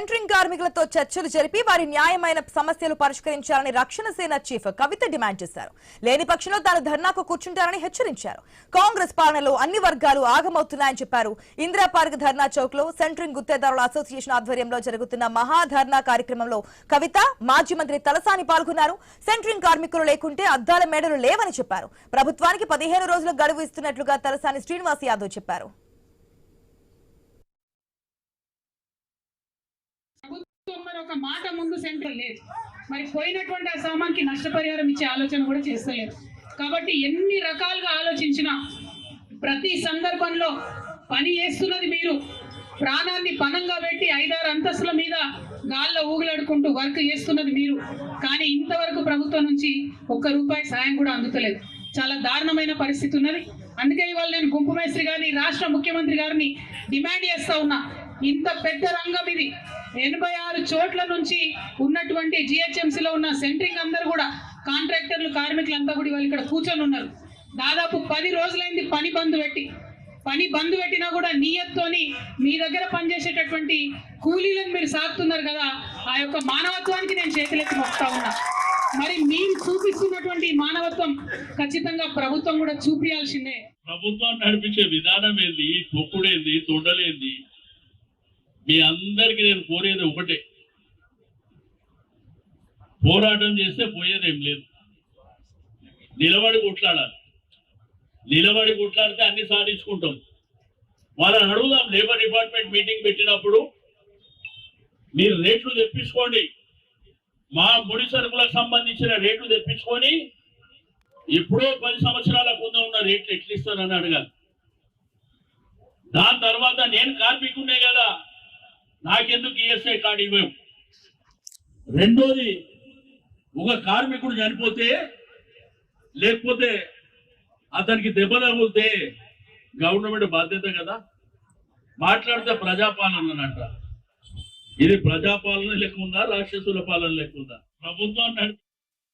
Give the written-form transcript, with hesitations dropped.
Centring కార్మికులతో చర్చలు జరిపి వారి న్యాయమైన సమస్యలు పరిష్కరించాలని రక్షణ సేన చీఫ్ కవిత డిమాండ్ చేశారు. లేని పక్షంలో తాను ధర్నాకు కూర్చుంటారని హెచ్చరించారు. కాంగ్రెస్ పాలనలో అన్ని వర్గాలు ఆగమవుతున్నాయని చెప్పారు. ఇందిరా పార్క్ ధర్నా చౌక్ లో సెంట్రింగ్ గుత్తేదారుల అసోసియేషన్ ఆధ్వర్యంలో జరుగుతున్న మహాధర్నా కార్యక్రమంలో కవిత, మాజీ మంత్రి తలసాని పాల్గొన్నారు. సెంట్రింగ్ కార్మికులు లేకుంటే అద్దాల మేడలు లేవని చెప్పారు. ప్రభుత్వానికి 15 రోజుల గడువు ఇస్తున్నట్లుగా తలసాని శ్రీనివాస్ యాదవ్ చెప్పారు. ఒక మాట ముందు సెంటర్ లేదు, మరి పోయినటువంటి ఆ సామాన్కి నష్టపరిహారం ఇచ్చే ఆలోచన కూడా చేస్తలేదు. కాబట్టి ఎన్ని రకాలుగా ఆలోచించినా ప్రతి సందర్భంలో పని చేస్తున్నది మీరు, ప్రాణాన్ని పణంగా పెట్టి 5-6 అంతస్తుల మీద గాల్లో ఊగులాడుకుంటూ వర్క్ చేస్తున్నది మీరు. కానీ ఇంతవరకు ప్రభుత్వం నుంచి ₹1 సాయం కూడా అందుతలేదు. చాలా దారుణమైన పరిస్థితి ఉన్నది. అందుకే ఇవాళ నేను గుంపు మేస్త్రి గారిని, రాష్ట్ర ముఖ్యమంత్రి గారిని డిమాండ్ చేస్తా ఉన్నా. ఇంత పెద్ద రంగం ఇది, 86 చోట్ల నుంచి ఉన్నటువంటి జిహెచ్ఎంసీలో ఉన్న సెంట్రింగ్ అందరూ కూడా కాంట్రాక్టర్లు, కార్మికులంతా కూడా వాళ్ళు ఇక్కడ కూర్చొని ఉన్నారు. దాదాపు 10 రోజులైంది పని బంద్ పెట్టినా కూడా నియత్తోని మీ దగ్గర పనిచేసేటటువంటి కూలీలను మీరు సాగుతున్నారు కదా. ఆ యొక్క మానవత్వానికి నేను చేతులెత్తి మొక్కుతా ఉన్నా. మరి మీరు చూపిస్తున్నటువంటి మానవత్వం ఖచ్చితంగా ప్రభుత్వం కూడా చూపించాల్సిందే. ప్రభుత్వం నడిపించే విధానం ఏంది, తొక్కుడేంది, తొండలేంది, మీ అందరికీ నేను కోరేది ఒకటే, పోరాటం చేస్తే పోయేదేం లేదు. నిలబడి కొట్లాడాలి. నిలబడి కొట్లాడితే అన్ని సాధించుకుంటాం. వాళ్ళని అడుగుదాం. లేబర్ డిపార్ట్మెంట్ మీటింగ్ పెట్టినప్పుడు మీరు రేట్లు తెప్పించుకోండి, మా ముడి సరుకులకు సంబంధించిన రేట్లు తెప్పించుకొని ఎప్పుడో 10 సంవత్సరాల ముందు ఉన్న రేట్లు ఎట్లు ఇస్తారని అడగాలి. దాని తర్వాత నేను కార్మికునే కదా, నాకెందుకు ఈఎస్ఐ కార్డు ఇవ్వవు. రెండోది, ఒక కార్మికుడు చనిపోతే లేకపోతే అతనికి దెబ్బ తగిలితే గవర్నమెంట్ బాధ్యత కదా. మాట్లాడితే ప్రజాపాలన అంట. ఇది ప్రజాపాలన లెక్క ఉందా, రాక్షసుల పాలన లెక్క ఉందా? ప్రభుత్వం